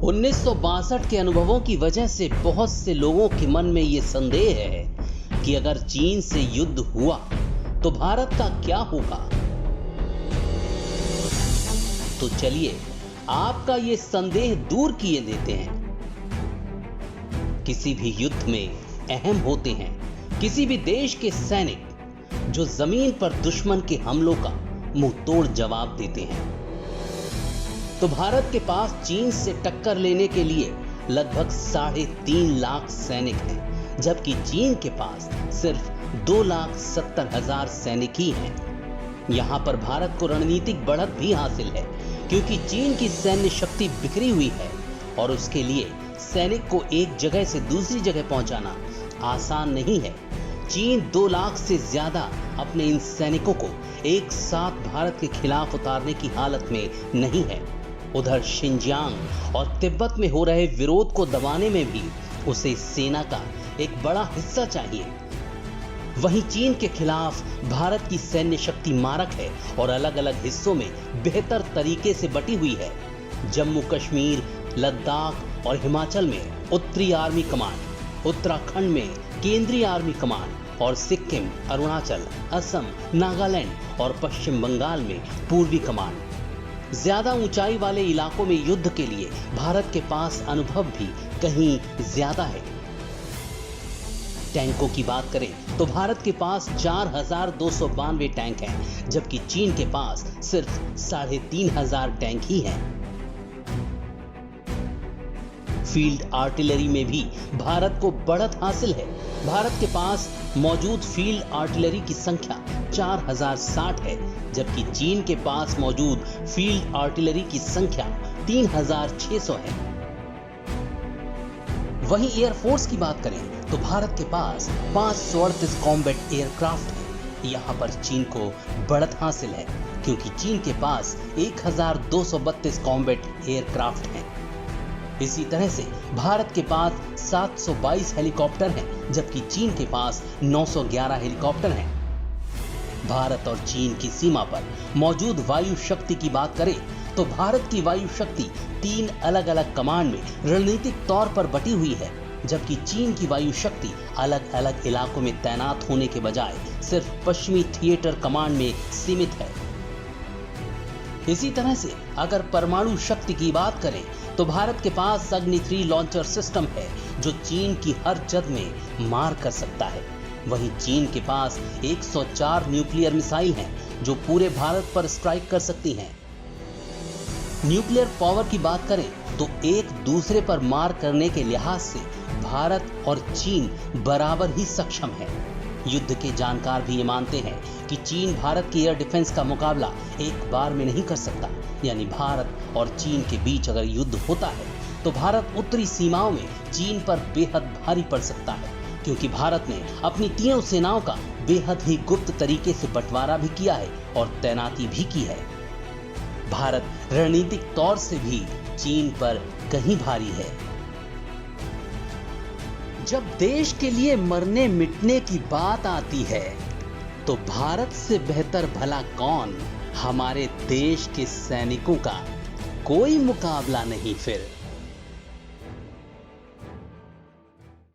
1962 के अनुभवों की वजह से बहुत से लोगों के मन में ये संदेह है कि अगर चीन से युद्ध हुआ तो भारत का क्या होगा। तो चलिए आपका ये संदेह दूर किए देते हैं। किसी भी युद्ध में अहम होते हैं किसी भी देश के सैनिक जो जमीन पर दुश्मन के हमलों का मुंह तोड़ जवाब देते हैं। तो भारत के पास चीन से टक्कर लेने के लिए लगभग 3.5 लाख सैनिक हैं, जबकि चीन के पास सिर्फ 2,70,000 सैनिक ही हैं। यहां पर भारत को रणनीतिक बढ़त भी हासिल है, क्योंकि चीन की सैन्य शक्ति बिखरी हुई है और उसके लिए सैनिक को एक जगह से दूसरी जगह पहुंचाना आसान नहीं है। चीन 2 लाख से ज्यादा अपने इन सैनिकों को एक साथ भारत के खिलाफ उतारने की हालत में नहीं है। उधर शिनजियांग और तिब्बत में हो रहे विरोध को दबाने में भी उसे सेना का एक बड़ा हिस्सा चाहिए। वहीं चीन के खिलाफ भारत की सैन्य शक्ति मारक है और अलग अलग हिस्सों में बेहतर तरीके से बटी हुई है। जम्मू कश्मीर, लद्दाख और हिमाचल में उत्तरी आर्मी कमांड, उत्तराखंड में केंद्रीय आर्मी कमांड और सिक्किम, अरुणाचल, असम, नागालैंड और पश्चिम बंगाल में पूर्वी कमांड। ज्यादा ऊंचाई वाले इलाकों में युद्ध के लिए भारत के पास अनुभव भी कहीं ज्यादा है। टैंकों की बात करें तो भारत के पास 4,292 टैंक हैं, जबकि चीन के पास सिर्फ 3,500 टैंक ही हैं। फील्ड आर्टिलरी में भी भारत को बढ़त हासिल है। भारत के पास मौजूद फील्ड आर्टिलरी की संख्या 4,060 है, जबकि चीन के पास मौजूद फील्ड आर्टिलरी की संख्या 3,600 है। वहीं एयरफोर्स की बात करें तो भारत के पास 538 कॉम्बैट एयरक्राफ्ट है। यहां पर चीन को बढ़त हासिल है, क्योंकि चीन के पास 1,232 कॉम्बैट एयरक्राफ्ट हैं। इसी तरह से भारत के पास 722 हेलीकॉप्टर हैं, जबकि चीन के पास 911 हेलीकॉप्टर हैं। भारत और चीन की सीमा पर मौजूद वायु शक्ति की बात करें तो भारत की वायु शक्ति 3 अलग अलग कमांड में रणनीतिक तौर पर बटी हुई है, जबकि चीन की वायु शक्ति अलग अलग इलाकों में तैनात होने के बजाय सिर्फ पश्चिमी थिएटर कमांड में सीमित है। इसी तरह से अगर परमाणु शक्ति की बात करें तो भारत के पास अग्नि 3 लॉन्चर सिस्टम है, जो चीन की हर जद में मार कर सकता है। वहीं चीन के पास 104 न्यूक्लियर मिसाइल हैं, जो पूरे भारत पर स्ट्राइक कर सकती हैं। न्यूक्लियर पावर की बात करें तो एक दूसरे पर मार करने के लिहाज से भारत और चीन बराबर ही सक्षम है। युद्ध के जानकार भी ये मानते हैं कि चीन भारत की एयर डिफेंस का मुकाबला एक बार में नहीं कर सकता। यानी भारत और चीन के बीच अगर युद्ध होता है तो भारत उत्तरी सीमाओं में चीन पर बेहद भारी पड़ सकता है, क्योंकि भारत ने अपनी तीनों सेनाओं का बेहद ही गुप्त तरीके से बंटवारा भी किया है और तैनाती भी की है। भारत रणनीतिक तौर से भी चीन पर कहीं भारी है। जब देश के लिए मरने मिटने की बात आती है तो भारत से बेहतर भला कौन। हमारे देश के सैनिकों का कोई मुकाबला नहीं फिर।